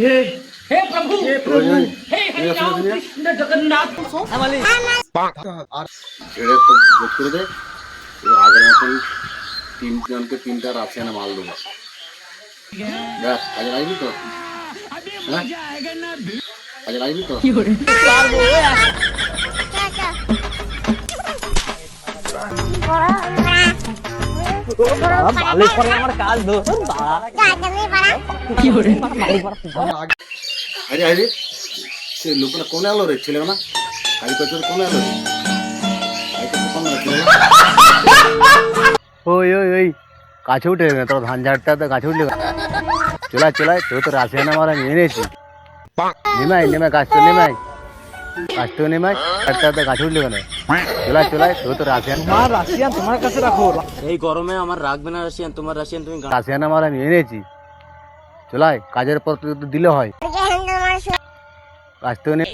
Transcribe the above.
हे हे प्रभु हे हरि राम कृष्ण जगन्नाथ ছেড়ে তো বোধ করে দে আগের মতন তিনজনকে তিনটা রাশিয়ানে মাল দেবো ব্যাস কাজে লাগবি তো হ্যাঁ কাজে লাগবি তো আরে আরে সে লোকটা কোনে আলো রে ছেলে না কালী কচুর কোনে আলো রে ওই ওই ওই কাছে উঠে না তোর ধান ঝাড়টা তো কাছে উঠলে চলাই চলাই তো তো রাশিয়ান আমার আমি এনেছি নেমাই গাছ তো নেমাই ঝাড়টা তো কাছে উঠলে কেন চলাই তো তো রাশিয়ান তোমার কাছে রাখো। এই গরমে আমার রাখবে না রাশিয়ান, তোমার রাশিয়ান তুমি রাশিয়ান আমার আমি এনেছি চলাই কাজের পর তো দিলে হয় কাজ তো নেই